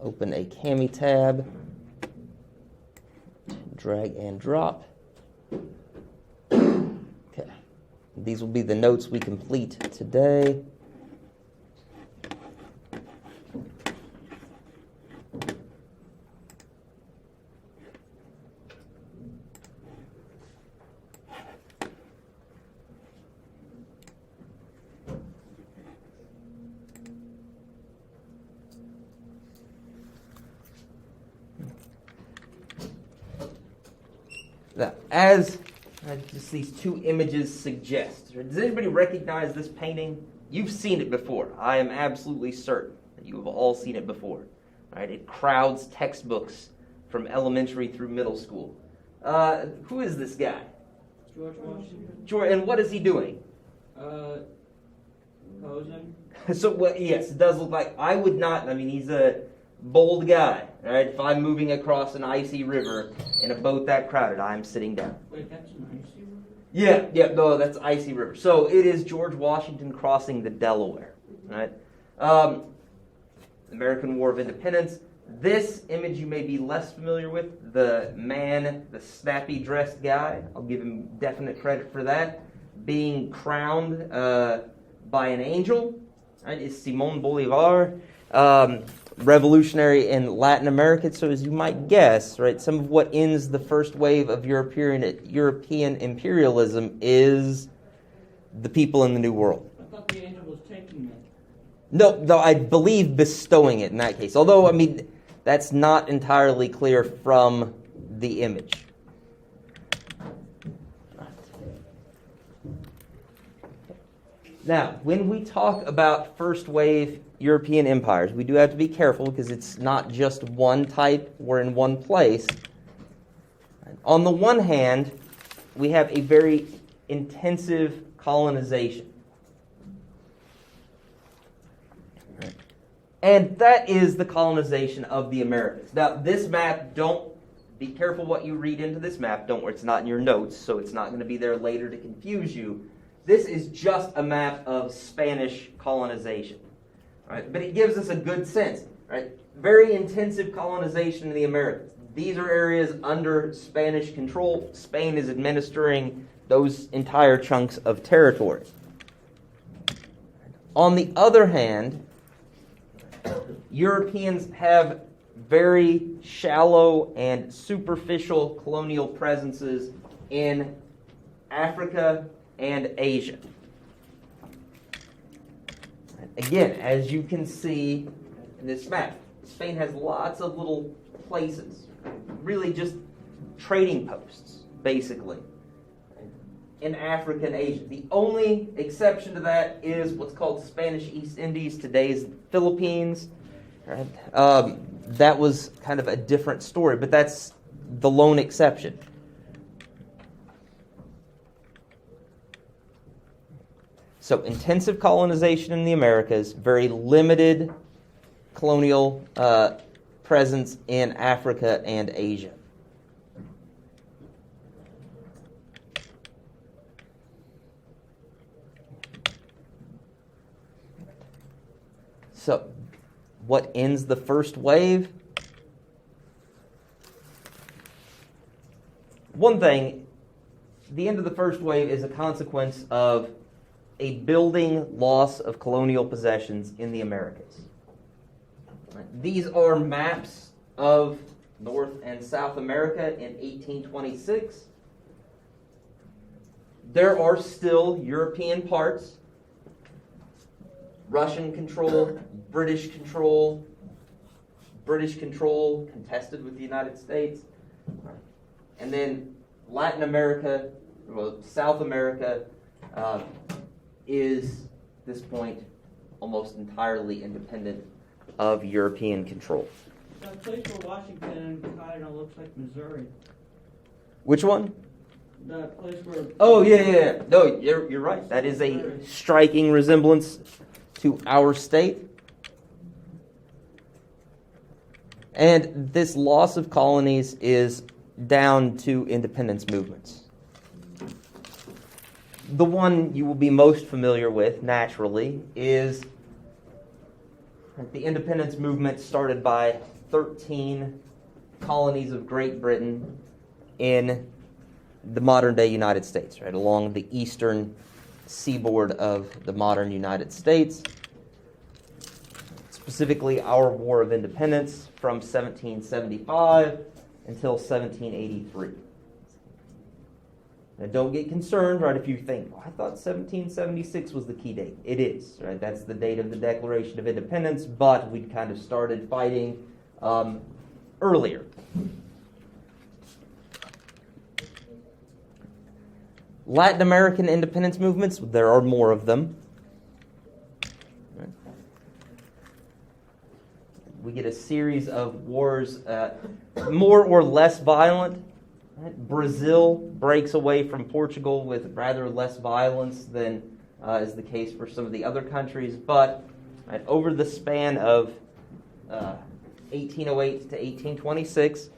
Open a Cami tab, drag and drop. Okay, these will be the notes we complete today. Now, as just these two images suggest, does anybody recognize this painting? You've seen it before. I am absolutely certain that you have all seen it before. Right? It crowds textbooks from elementary through middle school. Who is this guy? George Washington. George, and what is he doing? Posing. So, what? Yes, it does look like. I would not. I mean, he's a bold guy. Right? If I'm moving across an icy river in a boat that crowded, I'm sitting down. Wait, that's an icy river? Yeah, no, that's icy river. So it is George Washington crossing the Delaware. Right? American War of Independence. This image you may be less familiar with. The man, the snappy dressed guy. I'll give him definite credit for that. Being crowned by an angel. Right, is Simón Bolívar, revolutionary in Latin America. So as you might guess, right, some of what ends the first wave of European imperialism is the people in the New World. I thought the angel was taking it. No, though I believe bestowing it in that case. Although, I mean, that's not entirely clear from the image. Now, when we talk about first wave European empires, we do have to be careful because it's not just one type or in one place. On the one hand, we have a very intensive colonization. And that is the colonization of the Americas. Now, this map, don't be careful what you read into this map. Don't worry, it's not in your notes, so it's not going to be there later to confuse you. This is just a map of Spanish colonization, right? But it gives us a good sense, right? Very intensive colonization in the Americas. These are areas under Spanish control. Spain is administering those entire chunks of territory. On the other hand, Europeans have very shallow and superficial colonial presences in Africa and Asia. Again, as you can see in this map, Spain has lots of little places, really just trading posts, basically, in Africa and Asia. The only exception to that is what's called Spanish East Indies, today's Philippines. Right? That was kind of a different story, but that's the lone exception. So intensive colonization in the Americas, very limited colonial presence in Africa and Asia. So, what ends the first wave? One thing, the end of the first wave is a consequence of a building loss of colonial possessions in the Americas. These are maps of North and South America in 1826. There are still European parts, Russian control, British control contested with the United States, and then Latin America, well, South America, is, at this point, almost entirely independent of European control. That place where Washington kind of looks like Missouri. Which one? The place where... Oh, yeah. No, you're right. That is a striking resemblance to our state. And this loss of colonies is down to independence movements. The one you will be most familiar with, naturally, is the independence movement started by 13 colonies of Great Britain in the modern-day United States, right, along the eastern seaboard of the modern United States. Specifically, our War of Independence from 1775 until 1783. Now, don't get concerned, right, if you think, well, I thought 1776 was the key date. It is, right? That's the date of the Declaration of Independence, but we kind of started fighting earlier. Latin American independence movements, there are more of them. We get a series of wars, more or less violent. Right? Brazil breaks away from Portugal with rather less violence than is the case for some of the other countries. But right, over the span of 1808 to 1826,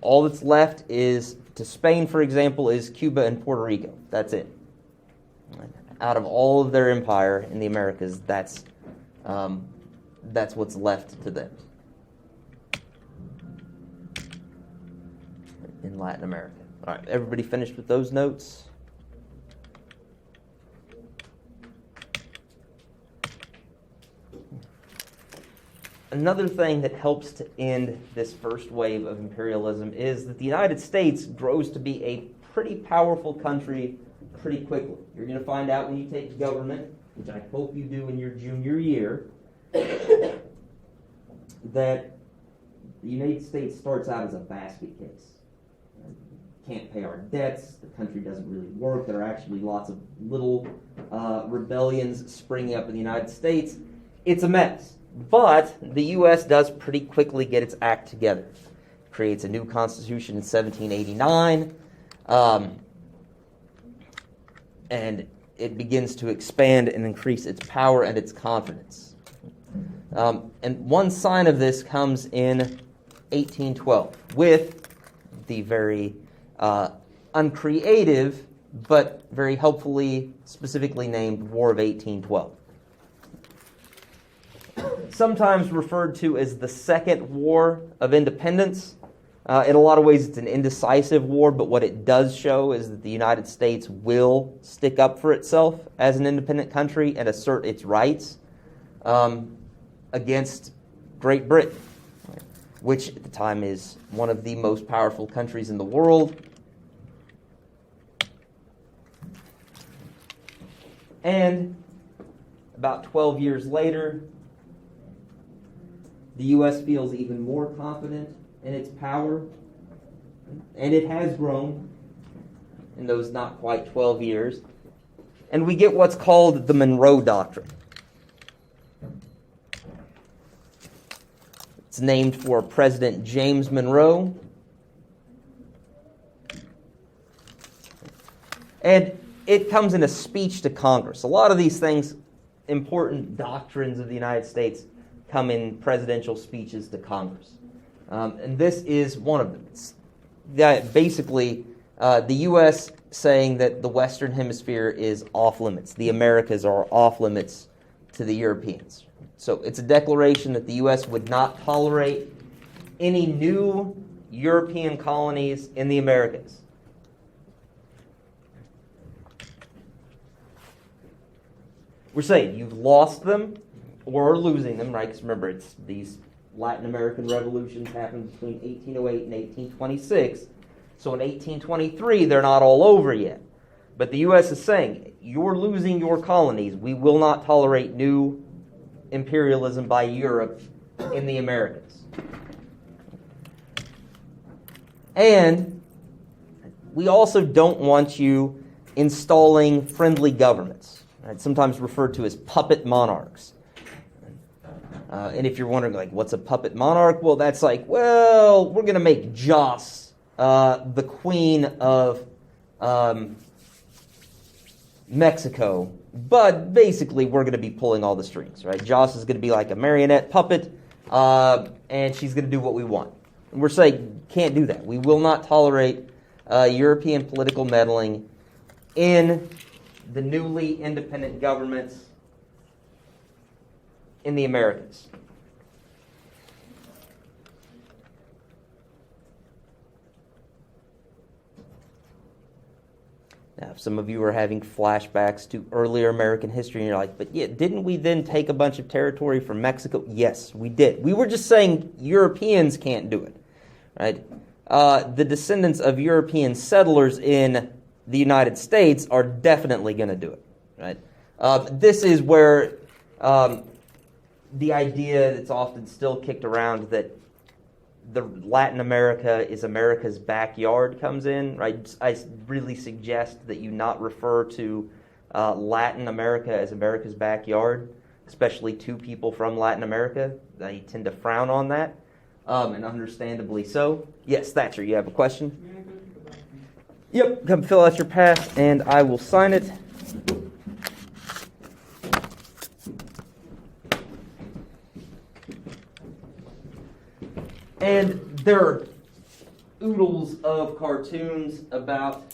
all that's left is, to Spain, for example, is Cuba and Puerto Rico. That's it. Out of all of their empire in the Americas, that's what's left to them in Latin America. All right, everybody finished with those notes? Another thing that helps to end this first wave of imperialism is that the United States grows to be a pretty powerful country pretty quickly. You're going to find out when you take government, which I hope you do in your junior year, that the United States starts out as a basket case. Can't pay our debts, the country doesn't really work, there are actually lots of little rebellions springing up in the United States. It's a mess. But the U.S. does pretty quickly get its act together. Creates a new constitution in 1789, and it begins to expand and increase its power and its confidence. And one sign of this comes in 1812 with the very uncreative but very helpfully specifically named War of 1812. Sometimes referred to as the Second War of Independence. In a lot of ways, it's an indecisive war, but what it does show is that the United States will stick up for itself as an independent country and assert its rights against Great Britain, which at the time is one of the most powerful countries in the world. And about 12 years later, the U.S. feels even more confident in its power, and it has grown in those not quite 12 years. And we get what's called the Monroe Doctrine. It's named for President James Monroe. And it comes in a speech to Congress. A lot of these things, important doctrines of the United States, come in presidential speeches to Congress. And this is one of them. It's basically the U.S. saying that the Western Hemisphere is off limits. The Americas are off limits to the Europeans. So it's a declaration that the U.S. would not tolerate any new European colonies in the Americas. We're saying you've lost them or are losing them, right? Because remember, it's these Latin American revolutions happened between 1808 and 1826. So in 1823, they're not all over yet. But the U.S. is saying, you're losing your colonies. We will not tolerate new imperialism by Europe in the Americas. And we also don't want you installing friendly governments, right? Sometimes referred to as puppet monarchs. And if you're wondering, like, what's a puppet monarch? Well, that's like, well, we're going to make Joss the queen of Mexico, but basically we're going to be pulling all the strings, right? Joss is going to be like a marionette puppet, and she's going to do what we want. And we're saying, can't do that. We will not tolerate European political meddling in the newly independent governments in the Americas. Now, if some of you are having flashbacks to earlier American history, and you're like, but yeah, didn't we then take a bunch of territory from Mexico? Yes, we did. We were just saying Europeans can't do it, right? The descendants of European settlers in the United States are definitely going to do it, right? This is where the idea that's often still kicked around that the Latin America is America's backyard comes in, right? I really suggest that you not refer to Latin America as America's backyard, especially to people from Latin America. They tend to frown on that, and understandably so. Yes, Thatcher, you have a question? May I go to the bathroom? Yep, come fill out your pass, and I will sign it. And there are oodles of cartoons about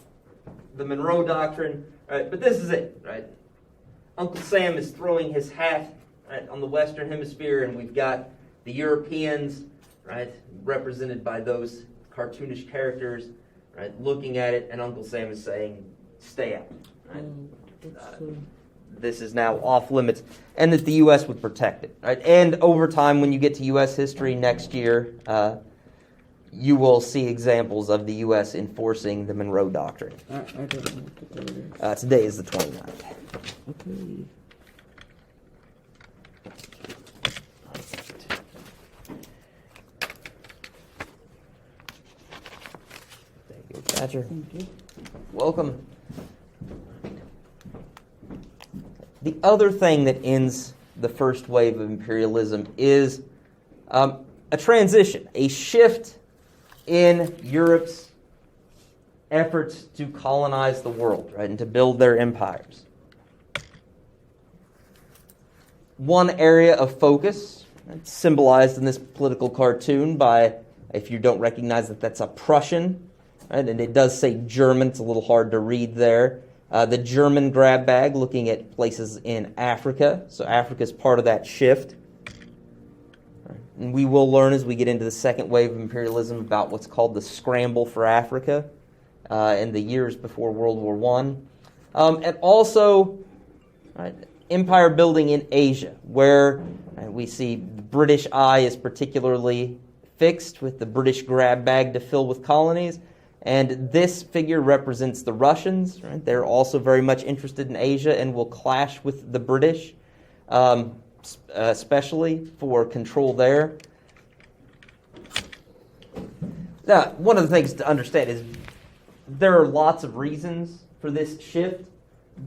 the Monroe Doctrine, right? But this is it, right? Uncle Sam is throwing his hat, right, on the Western Hemisphere, and we've got the Europeans, right, represented by those cartoonish characters, right, looking at it, and Uncle Sam is saying, "Stay out." Right? This is now off limits, and that the U.S. would protect it. Right? And over time, when you get to U.S. history next year, you will see examples of the U.S. enforcing the Monroe Doctrine. I don't know what the date is. Today is the 29th. Okay. Thank you, Thatcher. Thank you. Welcome. The other thing that ends the first wave of imperialism is a transition, a shift in Europe's efforts to colonize the world, right, and to build their empires. One area of focus, it's symbolized in this political cartoon by, if you don't recognize that, that's a Prussian, right, and it does say German, it's a little hard to read there. The German grab bag, looking at places in Africa. So Africa is part of that shift. And we will learn as we get into the second wave of imperialism about what's called the scramble for Africa in the years before World War I. And also empire building in Asia, where we see the British eye is particularly fixed with the British grab bag to fill with colonies. And this figure represents the Russians. Right? They're also very much interested in Asia and will clash with the British, especially for control there. Now, one of the things to understand is there are lots of reasons for this shift,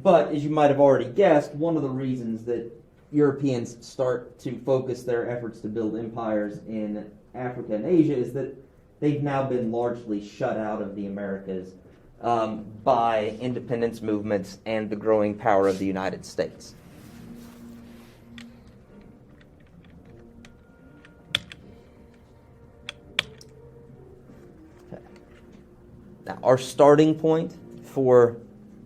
but as you might have already guessed, one of the reasons that Europeans start to focus their efforts to build empires in Africa and Asia is that they've now been largely shut out of the Americas by independence movements and the growing power of the United States. Okay. Now, our starting point for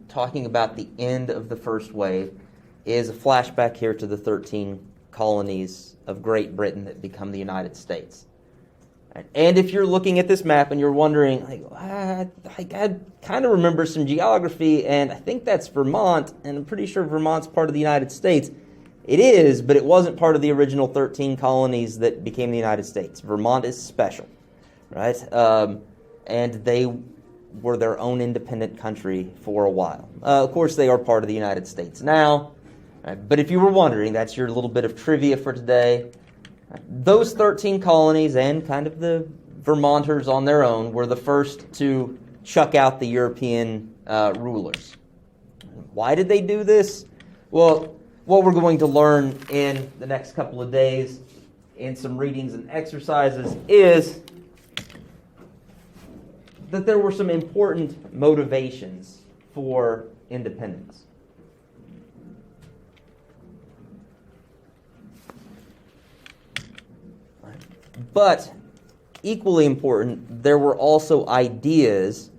talking about the end of the first wave is a flashback here to the 13 colonies of Great Britain that become the United States. And if you're looking at this map and you're wondering, I kind of remember some geography, and I think that's Vermont, and I'm pretty sure Vermont's part of the United States. It is, but it wasn't part of the original 13 colonies that became the United States. Vermont is special, right? And they were their own independent country for a while. Of course, they are part of the United States now. Right? But if you were wondering, that's your little bit of trivia for today. Those 13 colonies and kind of the Vermonters on their own were the first to chuck out the European rulers. Why did they do this? Well, what we're going to learn in the next couple of days in some readings and exercises is that there were some important motivations for independence. But equally important, there were also ideas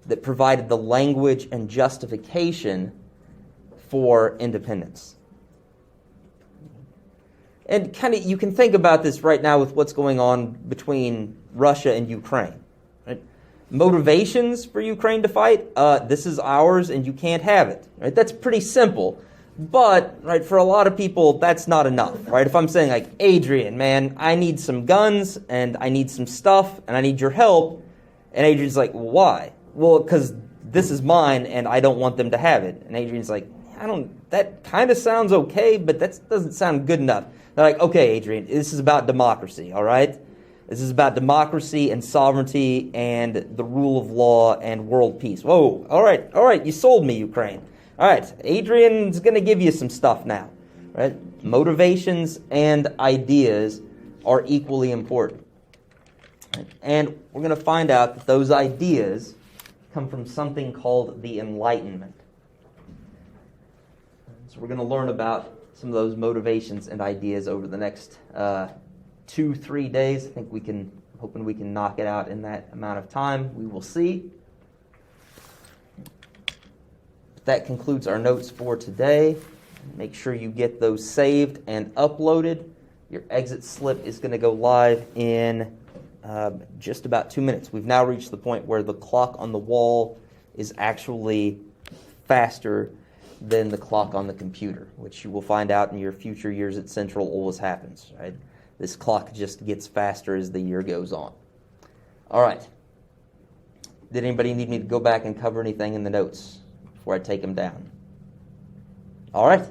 that provided the language and justification for independence. And kind of you can think about this right now with what's going on between Russia and Ukraine. Right? Motivations for Ukraine to fight, this is ours and you can't have it. Right? That's pretty simple. But, right, for a lot of people, that's not enough, right? If I'm saying, like, Adrian, man, I need some guns, and I need some stuff, and I need your help, and Adrian's like, well, why? Well, because this is mine, and I don't want them to have it. And Adrian's like, that kind of sounds okay, but that doesn't sound good enough. They're like, okay, Adrian, this is about democracy, all right? This is about democracy and sovereignty and the rule of law and world peace. Whoa, all right, you sold me, Ukraine. All right, Adrian's going to give you some stuff now, right? Motivations and ideas are equally important. Right? And we're going to find out that those ideas come from something called the Enlightenment. So we're going to learn about some of those motivations and ideas over the next 2-3 days. I think hoping we can knock it out in that amount of time. We will see. That concludes our notes for today. Make sure you get those saved and uploaded. Your exit slip is going to go live in just about 2 minutes. We've now reached the point where the clock on the wall is actually faster than the clock on the computer, which you will find out in your future years at Central always happens. Right? This clock just gets faster as the year goes on. All right. Did anybody need me to go back and cover anything in the notes before I take them down? All right.